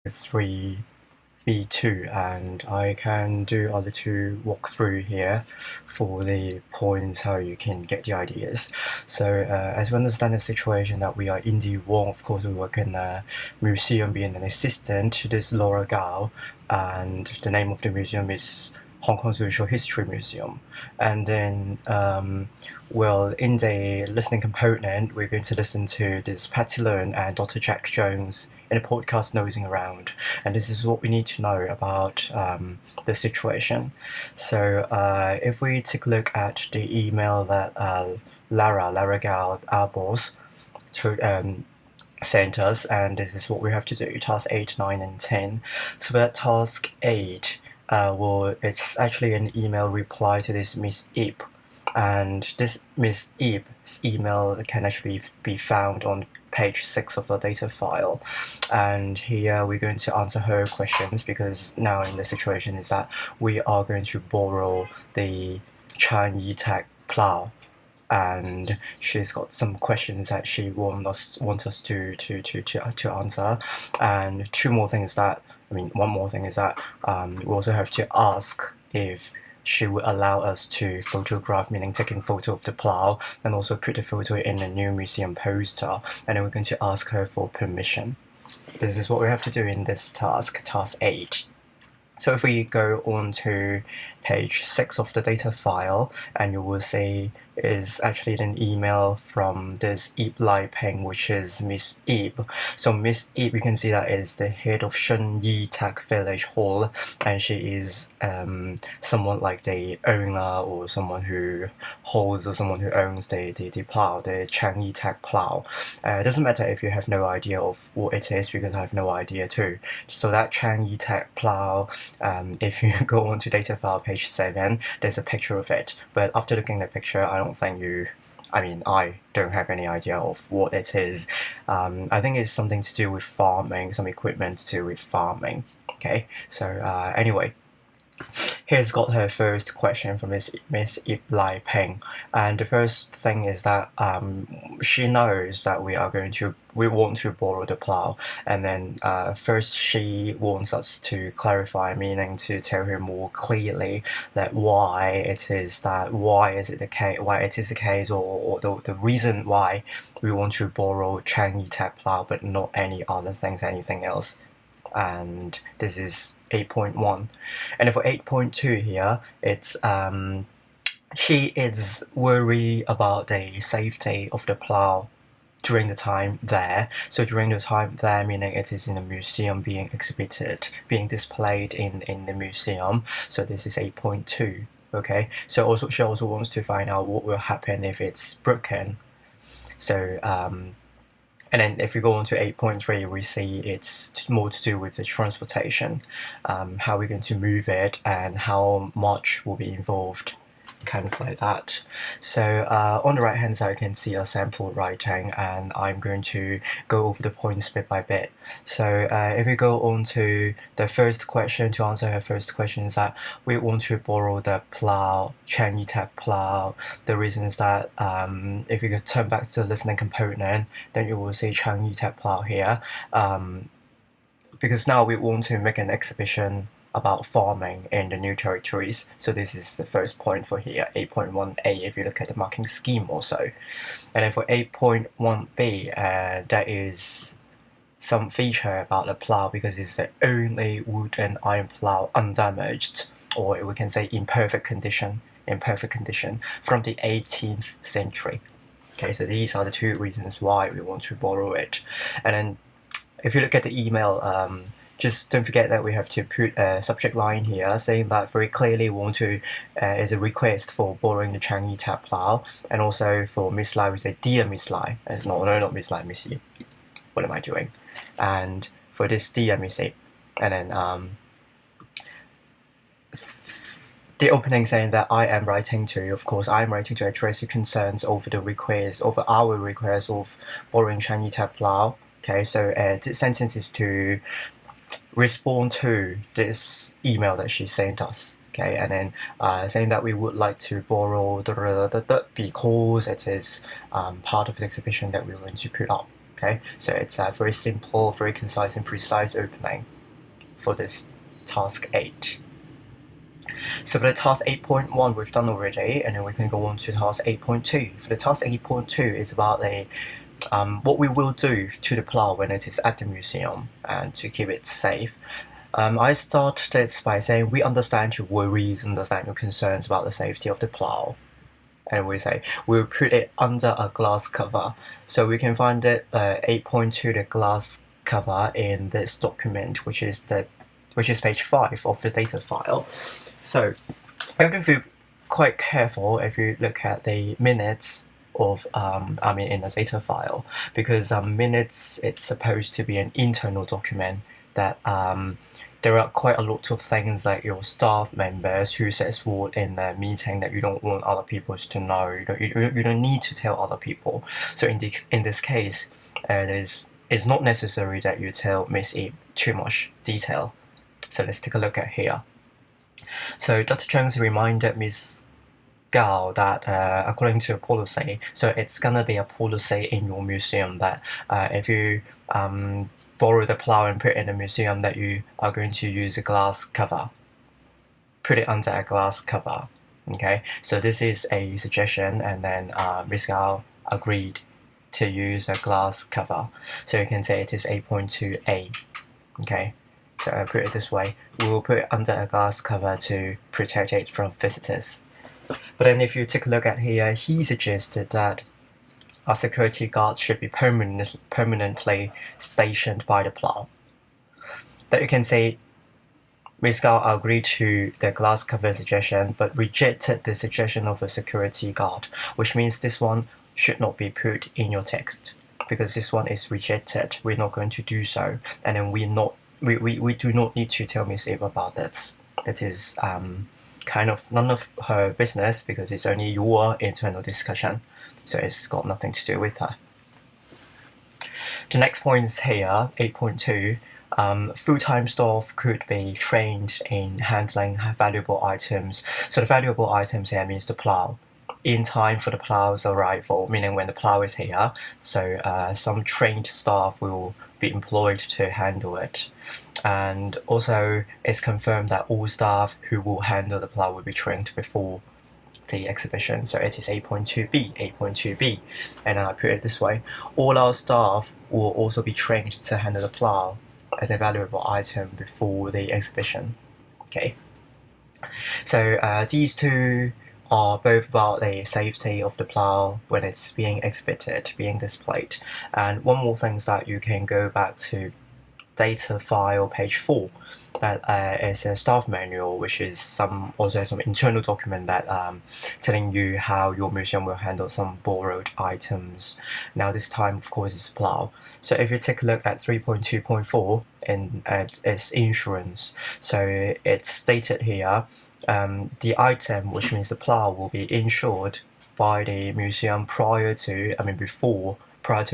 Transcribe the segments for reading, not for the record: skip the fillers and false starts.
3v2, and I can do other two walkthrough here for the points how you can get the ideas. So as we understand the situation that we are in the Wong, of course we work in a museum being an assistant to this Laura Gao, and the name of the museum is Hong Kong Social History Museum. And then, well, in the listening component, we're going to listen to this Patty Learn and Dr. Jack Jones in a podcast nosing around. And this is what we need to know about the situation. So if we take a look at the email that Lara Gal, our boss, sent us, and this is what we have to do, task 8, 9, and 10. So that task 8, well, it's actually an email reply to this Miss Ip, and this Miss Ip's email can actually be found on page 6 of the data file, and here we're going to answer her questions, because now in the situation is that we are going to borrow the Chan Yi-Tak plow, and she's got some questions that she wants us to answer. And one more thing is that we also have to ask if she would allow us to photograph, meaning taking photo of the plow, and also put the photo in the new museum poster, and then we're going to ask her for permission. This is what we have to do in this task 8. So if we go on to page 6 of the data file, and you will see is actually an email from this Ip Lai Peng, which is Miss Ip. So Miss Ip, you can see that is the head of Shun Yi Tak Village Hall, and she is someone like the owner, or someone who holds, or someone who owns the plow, the Chang Yi Tak plow. It doesn't matter if you have no idea of what it is, because I have no idea too. So that Chang Yi Tak plow, if you go on to data file page 7, there's a picture of it. But after looking at the picture, I don't have any idea of what it is. I think it's something to do with farming, some equipment to do with farming. Okay, so anyway, here's got her first question from Miss Ip Lai Peng, and the first thing is that she knows that we want to borrow the plow, and then first she wants us to clarify, meaning to tell her more clearly that why it is the case, or the reason why we want to borrow Chang Yi Tak plow but not anything else. And this is 8.1. And for 8.2 here, it's she is worried about the safety of the plow during the time there. So during the time there, meaning it is in a museum being exhibited, being displayed in the museum. So this is 8.2. Okay, so she also wants to find out what will happen if it's broken. So and then if we go on to 8.3, we see it's more to do with the transportation, how we're going to move it, and how much will be involved, kind of like that. So on the right hand side, you can see a sample writing, and I'm going to go over the points bit by bit. So if we go on to the first question, to answer her first question, is that we want to borrow the plow, Chang Yi Tak plow. The reason is that if you could turn back to the listening component, then you will see Chang Yi Tak plow here, because now we want to make an exhibition about farming in the new territories. So this is the first point for here, 8.1a, if you look at the marking scheme also. And then for 8.1b, that is some feature about the plow, because it's the only wood and iron plow undamaged, or we can say in perfect condition from the 18th century. Okay, so these are the two reasons why we want to borrow it. And then if you look at the email, just don't forget that we have to put a subject line here saying that very clearly we want to, is a request for borrowing the Chang Yi Tak plow, and also for Miss Lai we say, Dear Miss Lai. No, not Miss Lai, Miss Yi. What am I doing? And for this, Dear Miss Yi. And then the opening saying that I am writing to address your concerns over our request of borrowing Chang Yi Tak plow. Okay, so this sentence is to respond to this email that she sent us. Okay, and then saying that we would like to borrow because it is part of the exhibition that we're going to put up. Okay, so it's a very simple, very concise and precise opening for this task 8. So for the task 8.1 we've done already, and then we can go on to task 8.2. For the task 8.2 is about what we will do to the plough when it is at the museum and to keep it safe. I started this by saying we understand your worries, understand your concerns about the safety of the plough. And we say we'll put it under a glass cover. So we can find it 8.2, the glass cover, in this document, which is page 5 of the data file. So you have to be quite careful if you look at the minutes of in the data file, because minutes, it's supposed to be an internal document that there are quite a lot of things like your staff members who says what in the meeting that you don't want other people to know. You don't need to tell other people. So in this case, it's not necessary that you tell Miss E too much detail. So let's take a look at here. So Dr. Jones reminded Miss Gao that according to a policy, so it's gonna be a policy in your museum that if you borrow the plough and put it in the museum, that you are going to use a glass cover. Put it under a glass cover. Okay, so this is a suggestion, and then Miss Gao agreed to use a glass cover. So you can say it is 8.2a. Okay, so I put it this way. We will put it under a glass cover to protect it from visitors. But then if you take a look at here, he suggested that a security guard should be permanently stationed by the plough. That you can say Ms. Gao agreed to the glass cover suggestion but rejected the suggestion of a security guard, which means this one should not be put in your text because this one is rejected. We're not going to do so, and then we do not need to tell Ms. Eve about that. That is kind of none of her business because it's only your internal discussion. So it's got nothing to do with her. The next point is here, 8.2. Full-time staff could be trained in handling valuable items. So the valuable items here means the plough. In time for the plough's arrival, meaning when the plough is here, so some trained staff will be employed to handle it. And also it's confirmed that all staff who will handle the plough will be trained before the exhibition. So it is 8.2b, and I put it this way: all our staff will also be trained to handle the plough as a valuable item before the exhibition. Okay, so these two are both about the safety of the plough when it's being exhibited, being displayed. And one more thing is that you can go back to data file page 4, that is a staff manual, which is also some internal document that telling you how your museum will handle some borrowed items. Now this time, of course, it's plough. So if you take a look at 3.2.4 and its insurance, so it's stated here, the item, which means the plough, will be insured by the museum prior to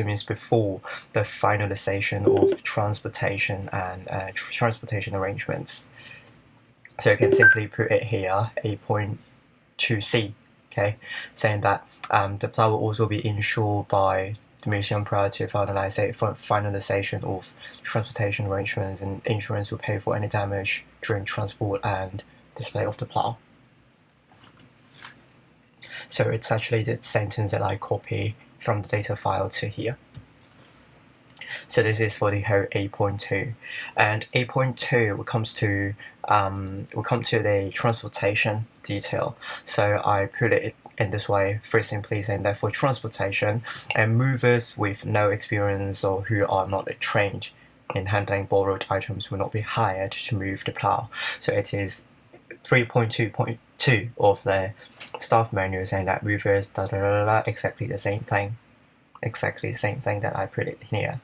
means before the finalization of transportation and transportation arrangements. So you can simply put it here, 8.2c, okay, saying that the plough will also be insured by the museum prior to finalization of transportation arrangements, and insurance will pay for any damage during transport and display of the plough. So it's actually the sentence that I copy from the data file to here. So this is for the whole 8.2, and 8.2 will come to the transportation detail. So I put it in this way, very simply saying that for transportation, and movers with no experience or who are not trained in handling borrowed items will not be hired to move the plough. So it is 3.2.2 of the staff manual saying that movers exactly the same thing that I put it here.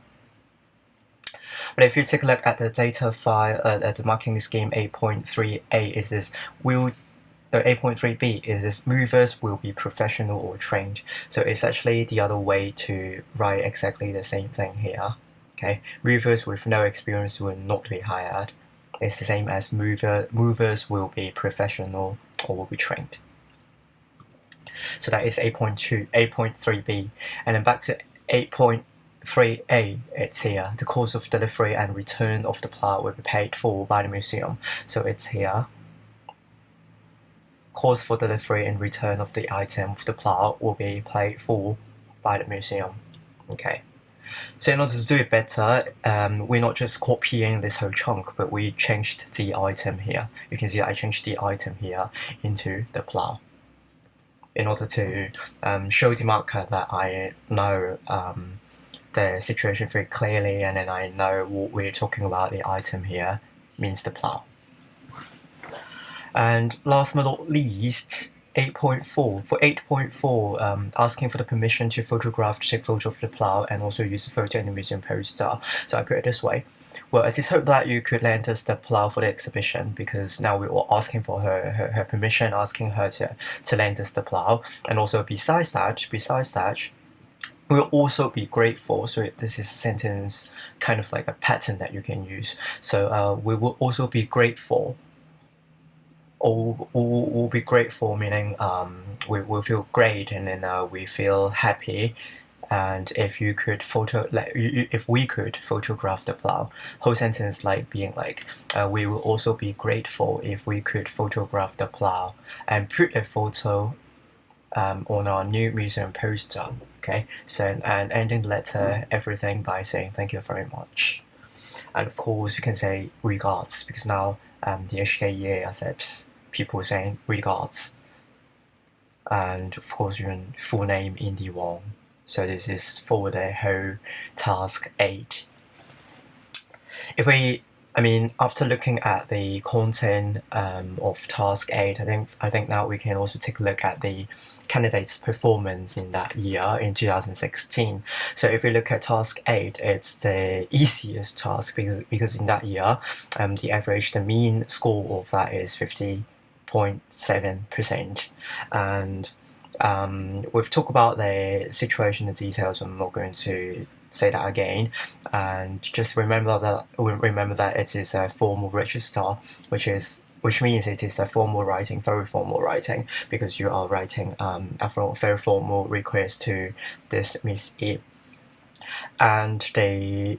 But if you take a look at the data file, at the marking scheme 8.3a, is this 8.3b is this movers will be professional or trained. So it's actually the other way to write exactly the same thing here. Okay, movers with no experience will not be hired. It's the same as movers will be professional or will be trained. So that is 8.3b. And then back to 8.3, 3A, it's here. The cost of delivery and return of the plough will be paid for by the museum. So it's here. Cost for delivery and return of the item of the plough will be paid for by the museum. Okay. So in order to do it better, we're not just copying this whole chunk, but we changed the item here. You can see I changed the item here into the plough in order to show the marker that I know the situation very clearly, and then I know what we're talking about. The item here means the plough. And last but not least, 8.4. For 8.4, asking for the permission to photograph, take photo of the plough, and also use the photo in the museum poster. So I put it this way. Well, it is hoped that you could lend us the plough for the exhibition, because now we're asking for her permission, asking her to lend us the plough. And also besides that, we'll also be grateful. So this is a sentence, kind of like a pattern that you can use. So we will also be grateful. Or we'll be grateful, meaning we'll feel great, and then we feel happy. And if you could if we could photograph the plough, whole sentence like being like, we will also be grateful if we could photograph the plough and put a photo on our new museum poster. Okay, so and ending the letter everything by saying thank you very much, and of course you can say regards, because now the HKDSE accepts people saying regards, and of course your full name Indy Wong. So this is for the whole task 8. After looking at the content of task 8, I think now we can also take a look at the candidates' performance in that year, in 2016. So if we look at task 8, it's the easiest task because in that year, the mean score of that is 50.7%. And we've talked about the situation, the details. I'm not going to say that again, and just remember that it is a formal register, which means it is a formal writing, very formal writing, because you are writing a very formal request to this Miss E. And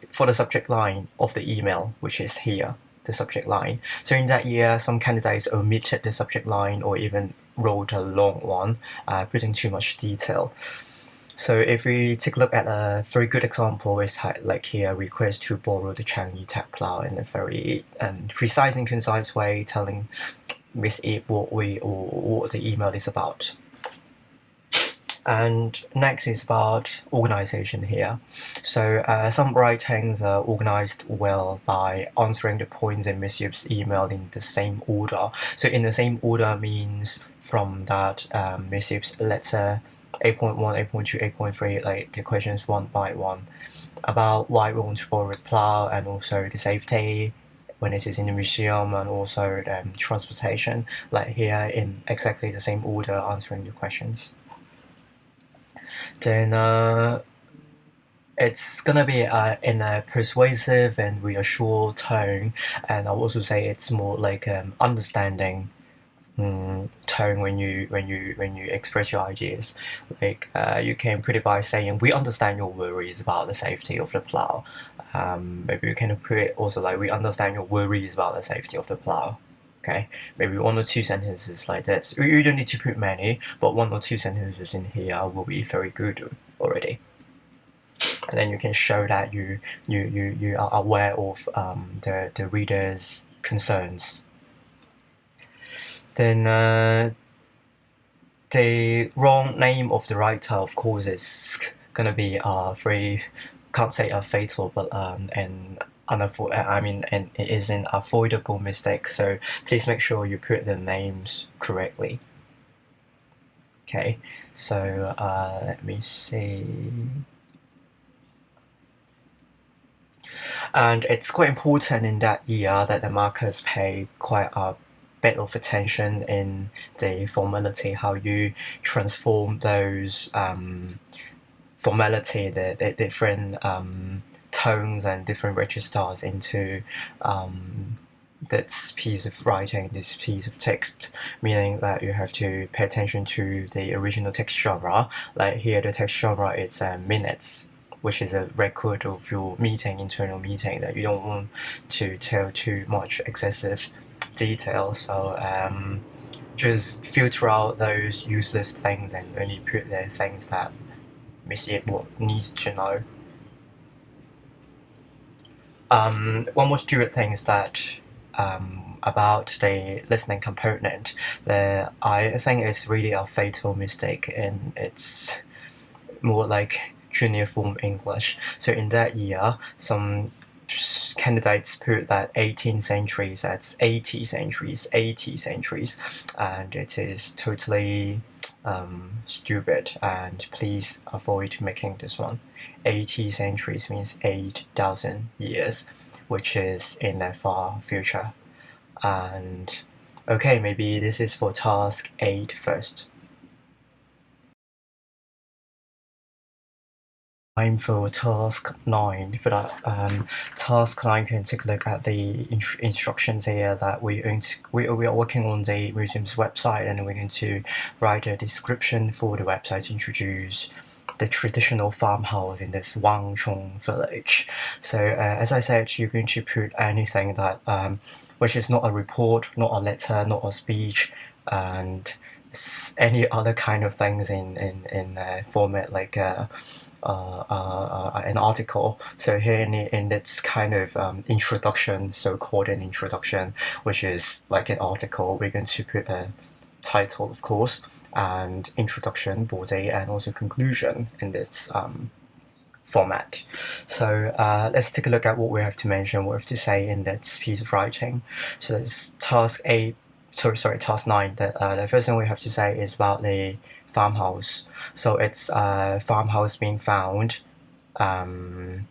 for the subject line of the email, which is here, the subject line. So in that year, some candidates omitted the subject line or even wrote a long one, putting too much detail. So if we take a look at a very good example, it's like here, request to borrow the Changi tech plough in a very precise and concise way, telling Miss E what the email is about. And next is about organization here. So some writings are organized well by answering the points in Miss Yip's email in the same order. So in the same order means from that Miss Yip's letter 8.1, 8.2, 8.3, like the questions one by one about why we want to borrow a plough, and also the safety when it is in the museum, and also transportation, like here in exactly the same order, answering the questions. Then it's gonna be in a persuasive and reassured tone, and I'll also say it's more like understanding tone when you express your ideas. Like you can put it by saying, we understand your worries about the safety of the plough. Maybe you can put it also like, we understand your worries about the safety of the plough. Okay, maybe 1 or 2 sentences like that. You don't need to put many, but 1 or 2 sentences in here will be very good already. And then you can show that you are aware of the reader's concerns. Then the wrong name of the writer, of course, is gonna be can't say a fatal, but and it is an avoidable mistake. So please make sure you put the names correctly. Okay, so let me see. And it's quite important in that year that the markers pay quite a bit of attention in the formality, how you transform those formality, the different tones and different registers into this piece of writing, this piece of text, meaning that you have to pay attention to the original text genre. Like here, the text genre is minutes, which is a record of your internal meeting, that you don't want to tell too much excessive detail. So just filter out those useless things and only put there things that Miss Yip needs to know. One more stupid thing is that about the listening component, that I think it's really a fatal mistake, and it's more like junior form English. So in that year, some candidates put that 18 centuries, that's 80 centuries, and it is totally stupid, and please avoid making this one. 80 centuries means 8,000 years, which is in the far future. And okay, maybe this is for task 8 first. Time for task 9. For that, task 9, you can take a look at the instructions here that we are working on the museum's website, and we're going to write a description for the website to introduce the traditional farmhouse in this Wangchong village. So as I said, you're going to put anything that which is not a report, not a letter, not a speech, and any other kind of things in format like an article. So here in this kind of introduction, so-called an introduction, which is like an article, we're going to put a title, of course, and introduction, body, and also conclusion in this format. So let's take a look at what we have to mention, what we have to say in that piece of writing. So that's task 9. The first thing we have to say is about the farmhouse. So it's a farmhouse being found. Also,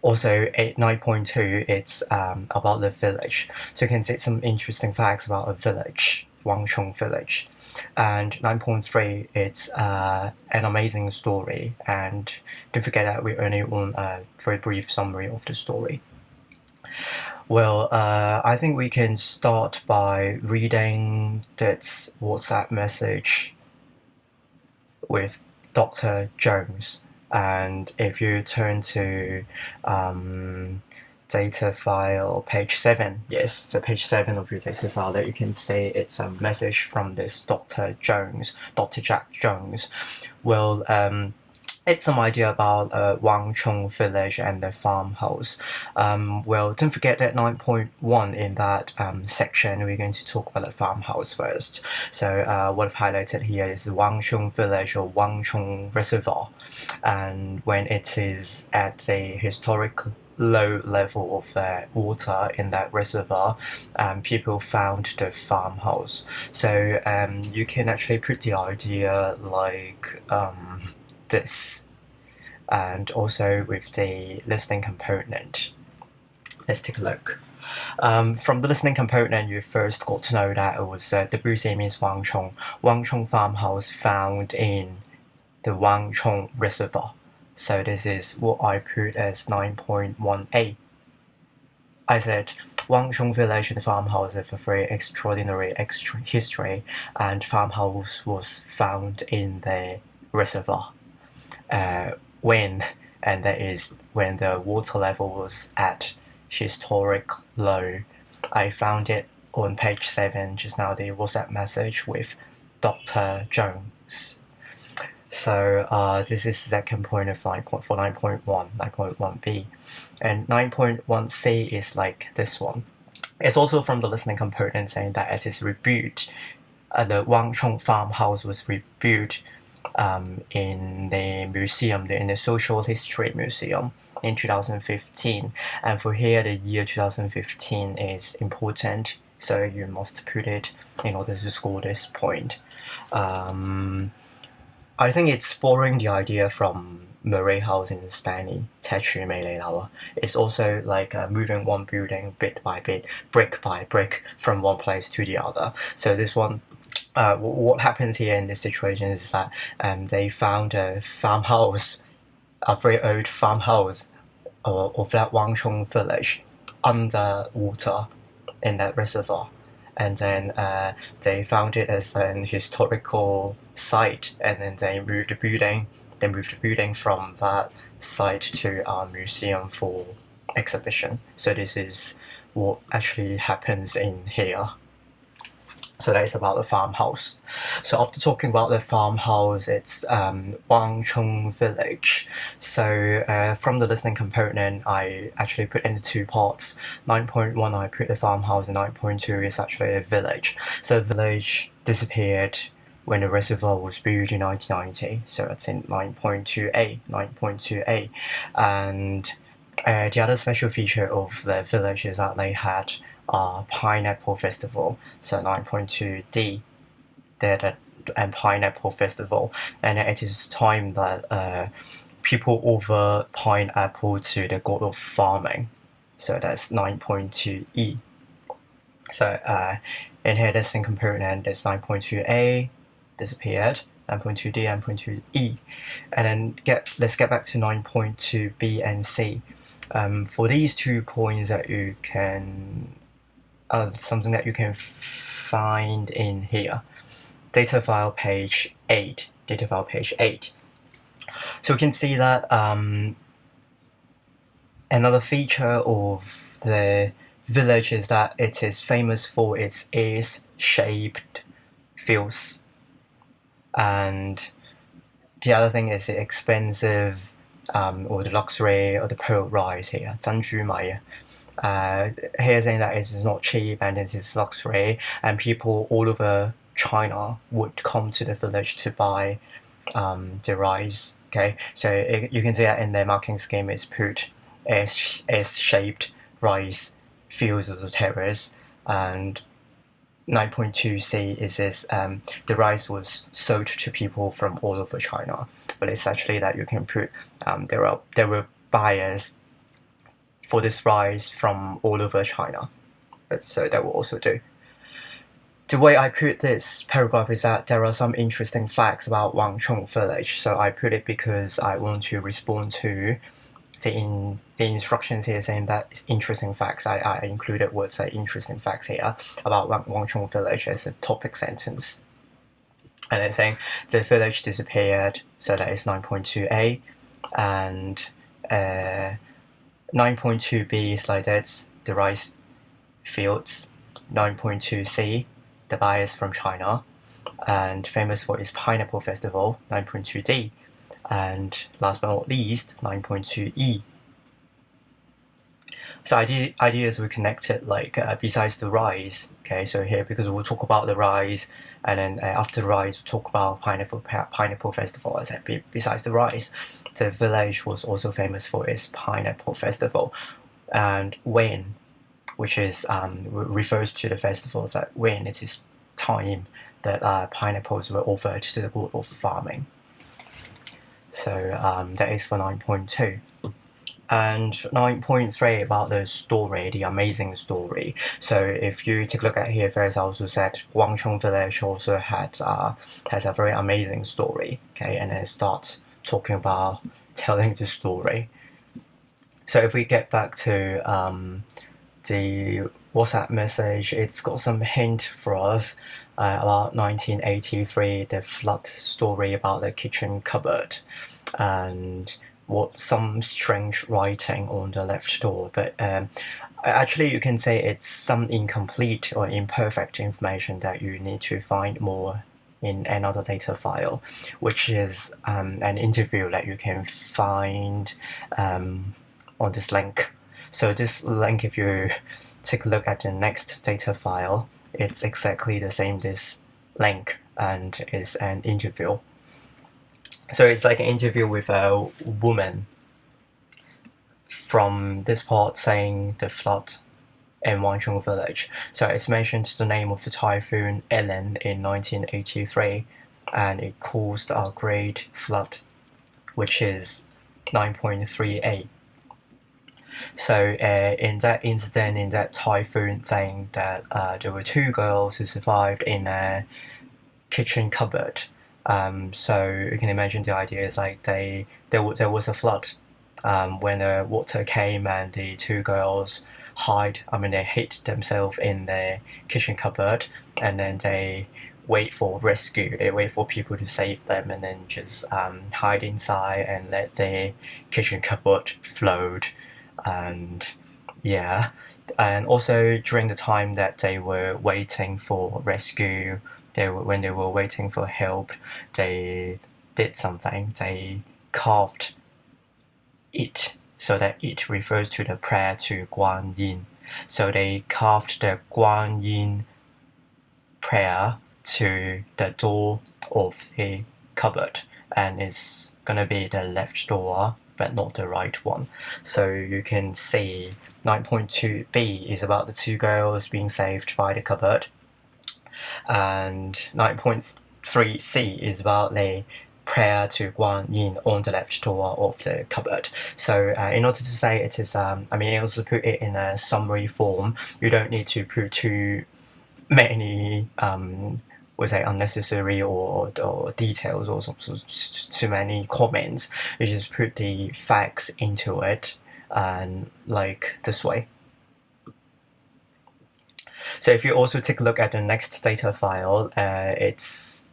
9.2, it's about the village. So you can see some interesting facts about a village, Wangchong village. And 9.3, it's an amazing story. And don't forget that we only want a very brief summary of the story. Well, I think we can start by reading this WhatsApp message with Dr. Jones. And if you turn to data file page 7, yes, so page 7 of your data file, that you can see it's a message from this Dr. Jack Jones. Well, it's some idea about Wangchong village and the farmhouse. Well, don't forget that 9.1 in that section, we're going to talk about the farmhouse first. So what I've highlighted here is the Wangchong village or Wangchong reservoir. And when it is at a historic low level of the water in that reservoir, people found the farmhouse. So you can actually put the idea like this, and also with the listening component. Let's take a look. From the listening component, you first got to know that it was WC means Wangchong farmhouse found in the Wangchong reservoir. So this is what I put as 9.1a. I said Wangchong village and farmhouse have a very extraordinary history, and farmhouse was found in the reservoir. When that is when the water level was at historic low. I found it on page 7 just now, the WhatsApp message with Dr. Jones. So this is the second point of 9.1b. And 9.1c is like this one. It's also from the listening component saying that it is rebuilt. The Wangchong farmhouse was rebuilt in the museum, in the Social History Museum in 2015. And for here, the year 2015 is important, so you must put it in order to score this point. I think it's borrowing the idea from Murray House in Stanley, 踢住未嚟樓. It's also like moving one building bit by bit, brick by brick, from one place to the other. So this one, what happens here in this situation is that they found a farmhouse, a very old farmhouse of that Wangchong village under water in that reservoir. And then they found it as an historical site, and then they moved the building they moved the building from that site to our museum for exhibition. So this is what actually happens in here. So that is about the farmhouse. So after talking about the farmhouse, it's Wangcheng village. So from the listening component, I actually put into two parts. 9.1 I put the farmhouse, and 9.2 is actually a village. So the village disappeared when the reservoir was built in 1990. So that's in 9.2a, 9.2a. And the other special feature of the village is that they had Pineapple Festival, so 9.2D, and Pineapple Festival, and it is time that people offer pineapple to the god of farming, so that's 9.2E. So in here, this thing component is 9.2A, disappeared, 9.2D, 9.2E, and then let's get back to 9.2B and C. For these 2 points that you can something that you can find in here, data file page 8. So we can see that another feature of the village is that it is famous for its S-shaped fields, and the other thing is the expensive or the luxury or the pearl rice here, 珍珠米. Here saying that it is not cheap and it is luxury, and people all over China would come to the village to buy the rice. Okay, so you can see that in the marking scheme it's put S-shaped rice fields of the terrace, and 9.2C is this, the rice was sold to people from all over China, but it's actually that you can put there were buyers for this rice from all over China, so that will also do. The way I put this paragraph is that there are some interesting facts about Wangcheng village, so I put it because I want to respond to the instructions here saying that it's interesting facts. I included words like interesting facts here about Wangcheng village as a topic sentence. And then saying the village disappeared, so that is 9.2a, and 9.2b is like that, the rice fields. 9.2c, the buyers from China, and famous for its Pineapple Festival, 9.2d, and last but not least, 9.2e. So ideas we connected, like besides the rice. Okay, so here, because we'll talk about the rice, and then after the rice we'll talk about Pineapple Festival. I said besides the rice, the village was also famous for its Pineapple Festival, and when, which is refers to the festivals that when it is time that pineapples were offered to the god of farming. So that is for 9.2. And 9.3 about the story, the amazing story. So if you take a look at here, first I also said Wangcheng village also has a very amazing story. Okay, and then it starts talking about telling the story. So if we get back to the WhatsApp message, it's got some hint for us about 1983, the flood story about the kitchen cupboard, and some strange writing on the left door, but actually you can say it's some incomplete or imperfect information that you need to find more in another data file, which is an interview that you can find on this link. So this link, if you take a look at the next data file, it's exactly the same this link, and is an interview. So it's like an interview with a woman from this part saying the flood in Wangcheng village. So it's mentioned the name of the typhoon Ellen in 1983, and it caused a great flood, which is 9.3a. So in that incident, in that typhoon thing, that there were 2 girls who survived in a kitchen cupboard. So you can imagine the idea is like there was a flood when the water came, and the 2 girls they hid themselves in the kitchen cupboard, and then they wait for rescue. They wait for people to save them, and then just hide inside and let their kitchen cupboard float. And yeah, and also during the time that they were waiting for rescue, when they were waiting for help, they did something. They carved it, so that it refers to the prayer to Guan Yin. So they carved the Guan Yin prayer to the door of the cupboard, and it's gonna be the left door but not the right one. So you can see 9.2b is about the two girls being saved by the cupboard, and 9.3c is about the prayer to Guan Yin on the left door of the cupboard. So in order to say it is, also put it in a summary form, you don't need to put too many unnecessary or details or too many comments. You just put the facts into it, and like this way. So if you also take a look at the next data file, it's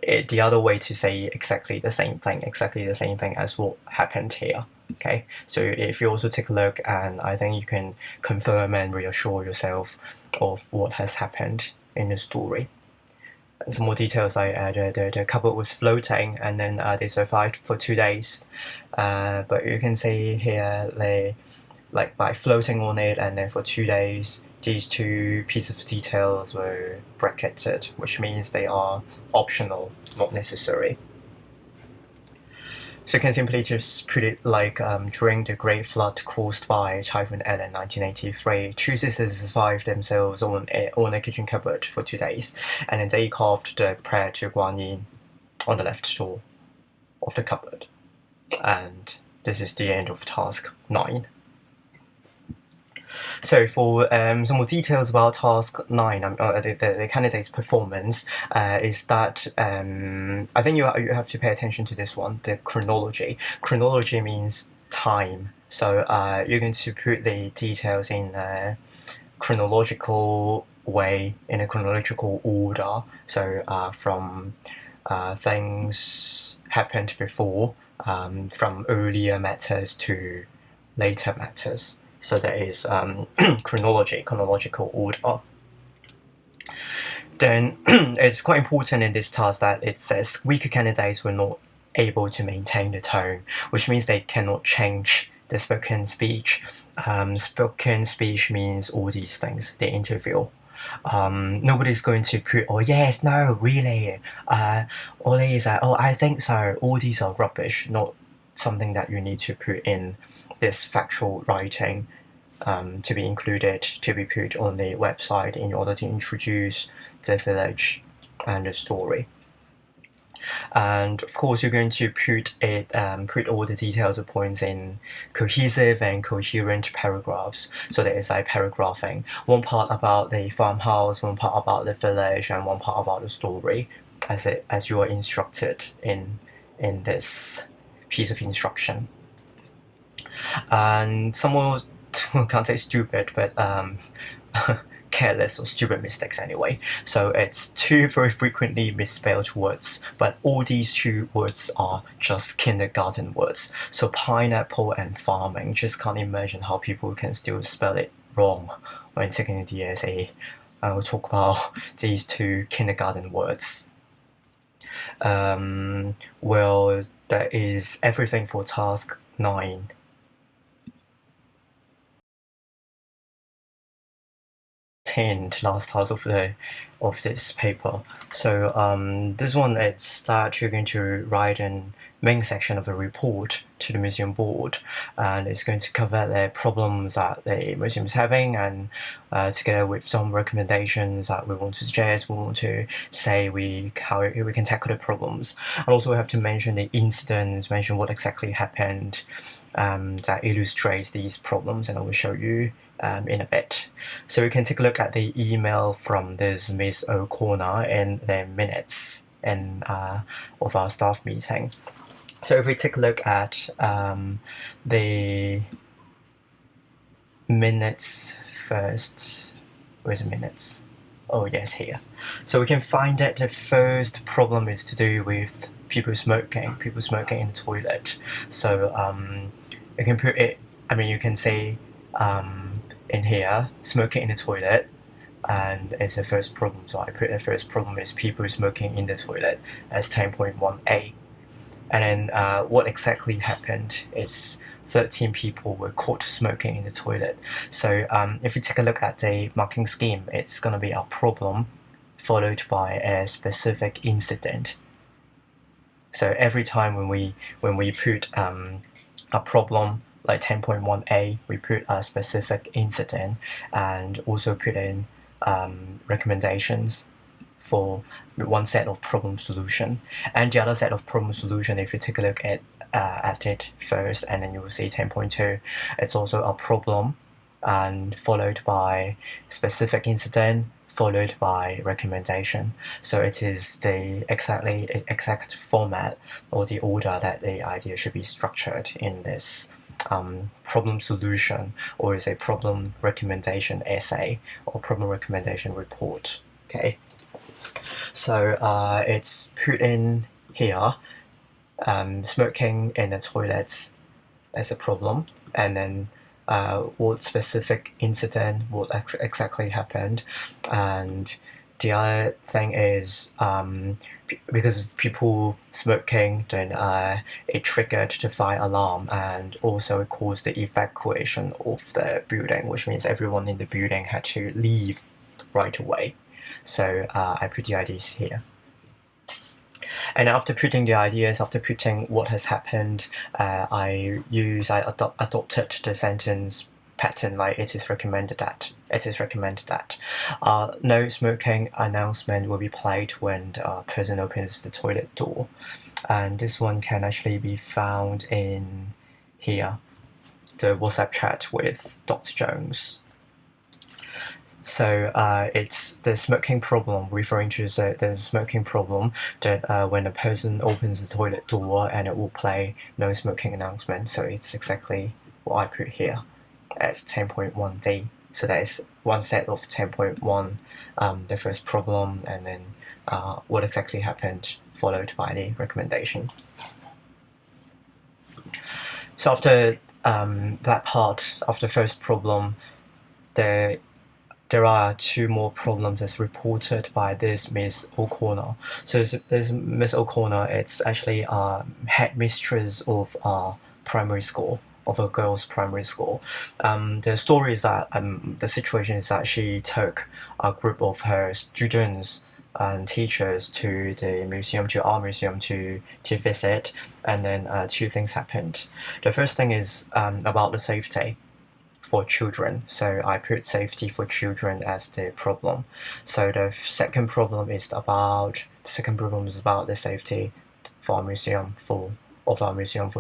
the other way to say exactly the same thing as what happened here. Okay, so if you also take a look, and I think you can confirm and reassure yourself of what has happened in the story. And some more details, the cupboard was floating, and then they survived for 2 days. But you can see here, by floating on it, and then for 2 days, these two pieces of details were bracketed, which means they are optional, not necessary. So you can simply just put it like during the Great Flood caused by Typhoon Ellen in 1983, two sisters survived themselves on a kitchen cupboard for 2 days, and then they carved the prayer to Guan Yin on the left door of the cupboard. And this is the end of task 9. So for some more details about task 9, the candidate's performance, is that I think you have to pay attention to this one, the chronology. Chronology means time. So you're going to put the details in a chronological way, in a chronological order. So from things happened before, from earlier matters to later matters. So there is chronological order. Then it's quite important in this task that it says weaker candidates were not able to maintain the tone, which means they cannot change the spoken speech. Spoken speech means all these things, the interview. Nobody's going to put, oh yes, no, really, all these are, oh I think so, all these are rubbish, not something that you need to put in this factual writing to be included, to be put on the website in order to introduce the village and the story. And of course, you're going to put all the details of points in cohesive and coherent paragraphs. So there is like paragraphing. One part about the farmhouse, one part about the village, and one part about the story, as you are instructed in this piece of instruction. And someone can't say stupid, but careless or stupid mistakes anyway. So it's 2 very frequently misspelled words, but all these 2 words are just kindergarten words. So pineapple and farming, just can't imagine how people can still spell it wrong when taking the DSE. I will talk about these 2 kindergarten words. Well, that is everything for task 9. Last task of this paper. So this one, it's that you're going to write an main section of the report to the museum board, and it's going to cover the problems that the museum is having, and together with some recommendations that we want to suggest, we want to say how we can tackle the problems. And also we have to mention the incidents, mention what exactly happened that illustrates these problems, and I will show you in a bit. So we can take a look at the email from this Miss O'Connor in the minutes of our staff meeting. So if we take a look at the minutes first, where's the minutes? Oh yes, here. So we can find that the first problem is to do with people smoking in the toilet. So you can put it, you can say in here, smoking in the toilet, and it's the first problem. So I put the first problem is people smoking in the toilet as 10.1a. And then what exactly happened is 13 people were caught smoking in the toilet. So if you take a look at the marking scheme, it's going to be a problem followed by a specific incident. So every time when we put a problem like 10.1a, we put a specific incident and also put in recommendations for one set of problem solution, and the other set of problem solution, if you take a look at it first, and then you will see 10.2, it's also a problem and followed by specific incident followed by recommendation. So it is the exact format or the order that the idea should be structured in this problem solution, or is a problem recommendation essay or problem recommendation report. Okay. So it's put in here, smoking in the toilets as a problem, and then what specific incident, what exactly happened, and the other thing is because of people smoking, then it triggered the fire alarm, and also it caused the evacuation of the building, which means everyone in the building had to leave right away. So I put the ideas here. And after putting the ideas, after putting what has happened, I adopted the sentence pattern like it is recommended that. No smoking announcement will be played when the person opens the toilet door. And this one can actually be found in here, the WhatsApp chat with Dr. Jones. So it's the smoking problem, referring to the smoking problem that when a person opens the toilet door and it will play no smoking announcement. So it's exactly what I put here as 10.1d. So that is one set of 10.1, the first problem, and then what exactly happened, followed by the recommendation. So after that part of the first problem, there are two more problems as reported by this Miss O'Connor. So this Miss O'Connor, it's actually a headmistress of a primary school, of a girls' primary school. The story is that the situation is that she took a group of her students and teachers to the museum, to our museum, to visit, and then two things happened. The first thing is about the safety for children. So I put safety for children as the problem. So the second problem is about the safety for our museum for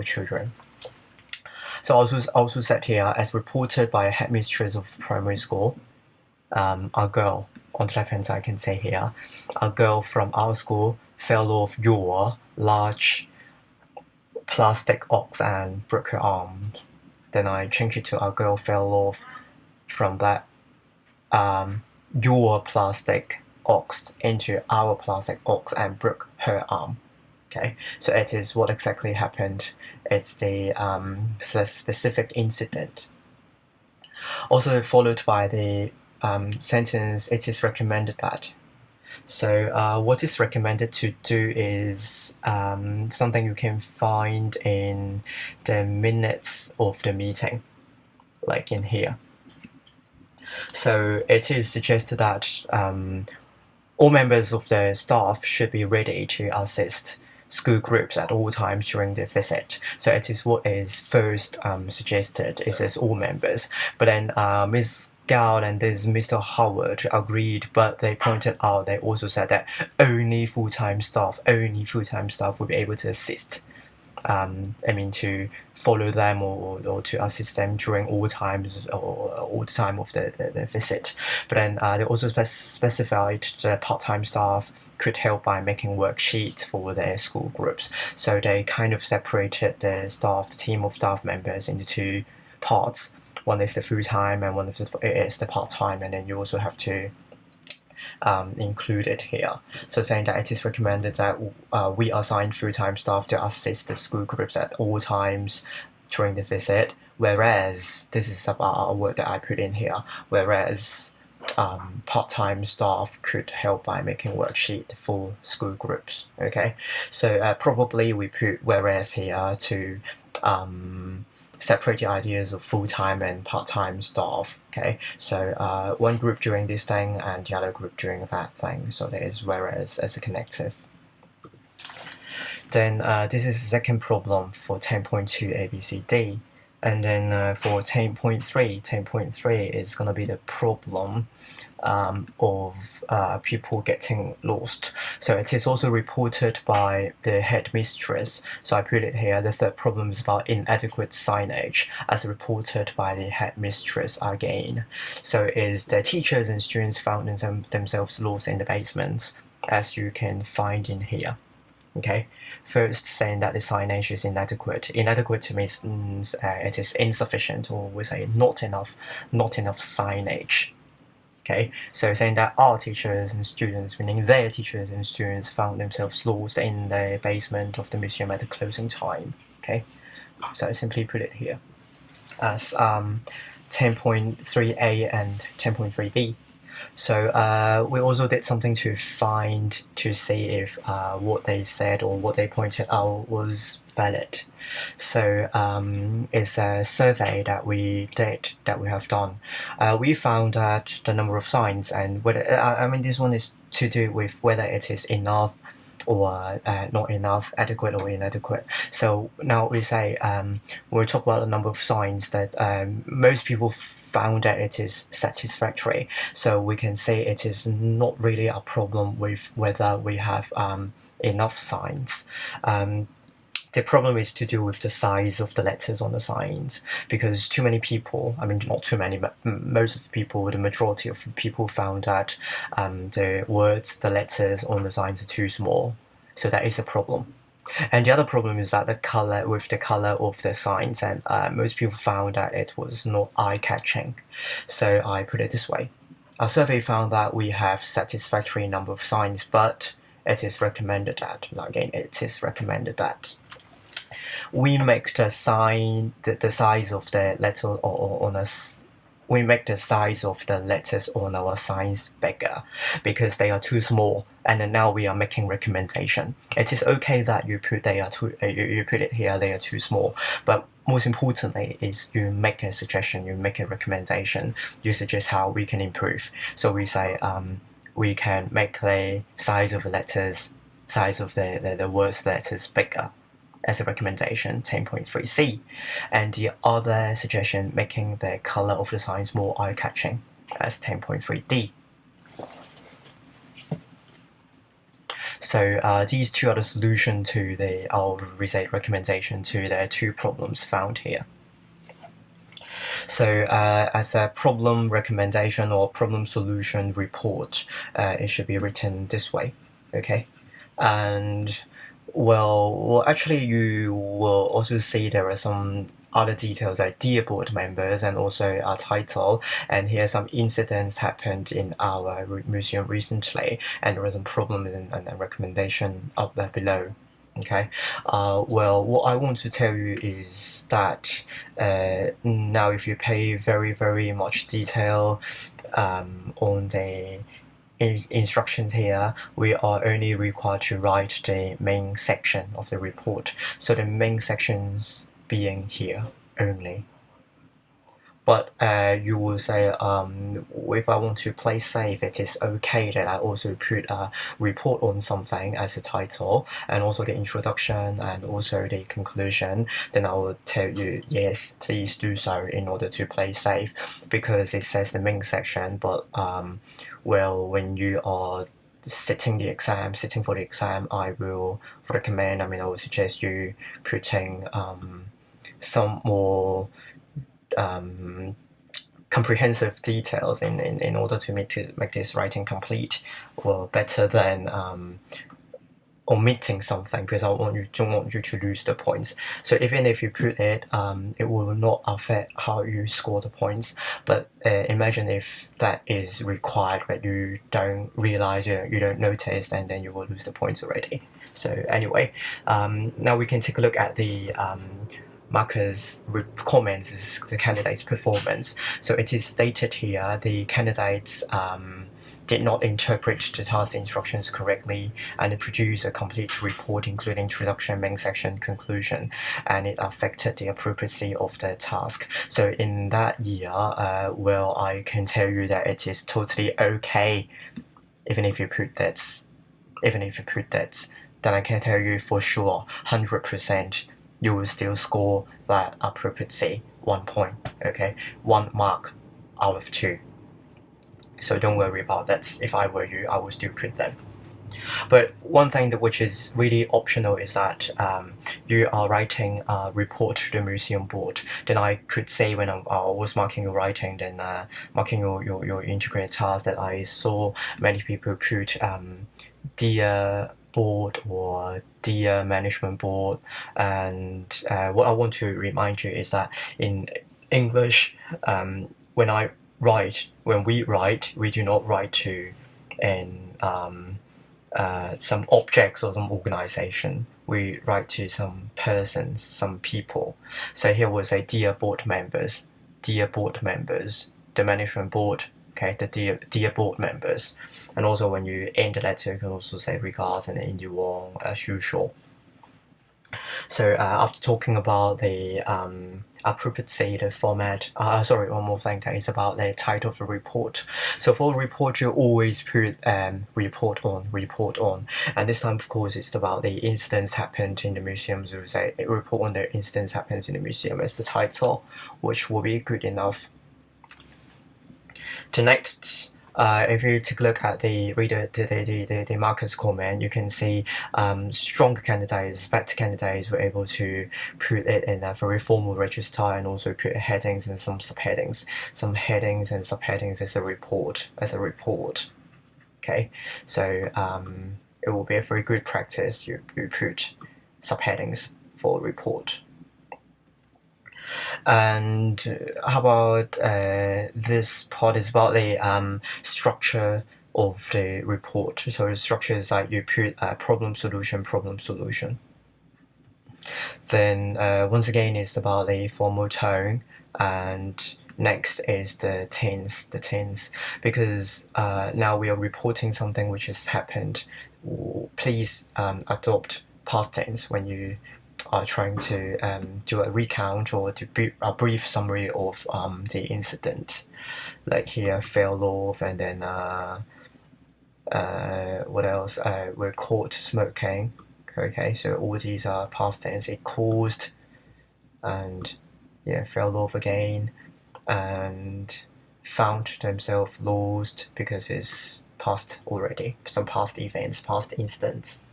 children. So also said here, as reported by a headmistress of primary school, a girl on the left hand side can say here, a girl from our school fell off your large plastic ox and broke her arm. Then I changed it to a girl fell off from that your plastic ox into our plastic ox and broke her arm. Okay, so it is what exactly happened. It's the specific incident. Also followed by the sentence, it is recommended that. So what is recommended to do is something you can find in the minutes of the meeting, like in here. So it is suggested that all members of the staff should be ready to assist school groups at all times during the visit. So it is what is first suggested, is as all members. But then Ms. Gao and this Mr. Howard agreed, but they pointed out, they also said that only full-time staff will be able to assist. To follow them or to assist them during all times or all the time of the visit. But then they also specified that part-time staff could help by making worksheets for their school groups. So they kind of separated the team of staff members into two parts. One is the full-time and one is the part-time, and then you also have to included here. So saying that it is recommended that we assign full-time staff to assist the school groups at all times during the visit, whereas this is about a word that I put in here, whereas part-time staff could help by making worksheet for school groups. Okay, so probably we put whereas here to separate the ideas of full-time and part-time staff. Okay, so one group doing this thing and the other group doing that thing. So there is whereas as a connective. Then this is the second problem for 10.2 ABCD. And then for 10.3 is going to be the problem of people getting lost. So it is also reported by the headmistress. So I put it here. The third problem is about inadequate signage, as reported by the headmistress again. So is the teachers and students found themselves lost in the basement, as you can find in here. Okay, first saying that the signage is inadequate. Inadequate means it is insufficient, or we say not enough signage. Okay, so saying that our teachers and students, meaning their teachers and students, found themselves lost in the basement of the museum at the closing time. Okay, so I simply put it here as 10.3a and 10.3b. So we also did something to see if what they said or what they pointed out was valid. So it's a survey that we have done. We found that the number of signs and whether this one is to do with whether it is enough or not enough, adequate or inadequate. So now we say we'll talk about the number of signs that most people found that it is satisfactory. So we can say it is not really a problem with whether we have enough signs. The problem is to do with the size of the letters on the signs, because too many people, not too many, but most of the people, the majority of people found that the words, the letters on the signs are too small. So that is a problem. And the other problem is that the color of the signs, and most people found that it was not eye-catching. So I put it this way. Our survey found that we have satisfactory number of signs, but it is recommended that, we make the sign, the size of the letter we make the size of the letters on our signs bigger because they are too small, and then now we are making recommendation. It is okay that you put it here, they are too small, but most importantly is you make a suggestion, you make a recommendation, you suggest how we can improve. So we say we can make the size of the letters, size of the words letters bigger as a recommendation, 10.3c, and the other suggestion making the color of the signs more eye-catching as 10.3d. So these two are the solution to our recommendation to the two problems found here. So as a problem recommendation or problem solution report, it should be written this way, okay? And well, actually, you will also see there are some other details like dear board members and also our title. And here some incidents happened in our museum recently, and there was some problems and a recommendation up there below. Okay, well, what I want to tell you is that now if you pay very, very much detail on the instructions here, we are only required to write the main section of the report. So the main sections being here only. But you will say, if I want to play safe, it is okay that I also put a report on something as a title, and also the introduction and also the conclusion. Then I will tell you, yes, please do so in order to play safe, because it says the main section, but well, when you are sitting for the exam, I will recommend, I will suggest you putting some more comprehensive details in order to make this writing complete, or better than omitting something because I don't want you to lose the points. So even if you put it, it will not affect how you score the points. But imagine if that is required, but you don't realize, you don't notice, and then you will lose the points already. So anyway, now we can take a look at the markers comments is the candidate's performance. So it is stated here the candidates did not interpret the task instructions correctly and produce a complete report including introduction, main section, conclusion, and it affected the accuracy of the task. So in that year, well, I can tell you that it is totally okay, even if you put that, then I can tell you for sure, 100%, you will still score that accuracy 1 point, okay? 1 mark out of 2. So don't worry about that. If I were you, I would still print them. But one thing that which is really optional is that you are writing a report to the museum board. Then I could say when I was marking your writing, then marking your integrated task, that I saw many people put dear board or dear management board. And what I want to remind you is that in English, when we write, we do not write to some objects or some organization. We write to some persons, some people. So here we'll say dear board members, the management board, okay, the dear board members. And also when you end the letter, you can also say regards and then you want as usual. So after talking about the appropriate the format, sorry, one more thing that is about the title of the report. So for the report, you always put report on, and this time of course it's about the incidents happened in the museum. So we say a report on the incidents happens in the museum as the title, which will be good enough. The next, if you take a look at the markers comment, you can see stronger candidates, better candidates were able to put it in a very formal register and also put headings and some subheadings. Some headings and subheadings as a report. Okay, so it will be a very good practice. You put subheadings for a report. And how about this part is about the structure of the report. So the structure is like you put problem solution. Then once again it's about the formal tone, and next is the tense, because now we are reporting something which has happened. Please adopt past tense when you are trying to do a recount or to a brief summary of the incident. Like here, fell off, and then what else? We're caught smoking. Okay, so all these are past tense. It caused, and yeah, fell off again, and found themselves lost because it's past already. Some past events, past incidents.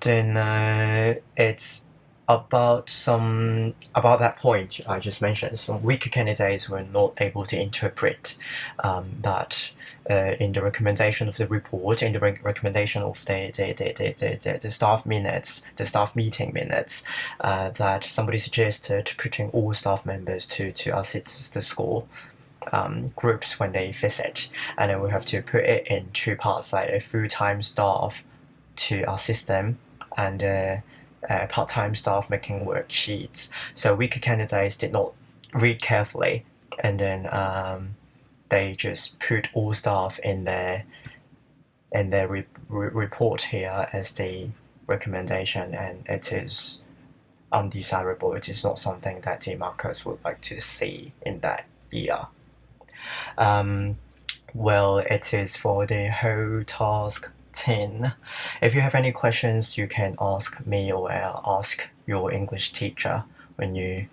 Then it's about that point I just mentioned. Some weaker candidates were not able to interpret that in the recommendation of the report, in the recommendation of the staff minutes, the staff meeting minutes, that somebody suggested putting all staff members to assist the school groups when they visit, and then we have to put it in 2 parts, like a full-time staff to assist them and part-time staff making worksheets. So weaker candidates did not read carefully, and then they just put all staff in their report here as the recommendation, and it is undesirable. It is not something that the markers would like to see in that year. Well, it is for the whole task 10. If you have any questions, you can ask me or ask your English teacher when you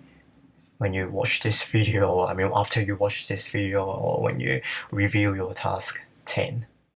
watch this video, I mean after you watch this video, or when you review your task 10.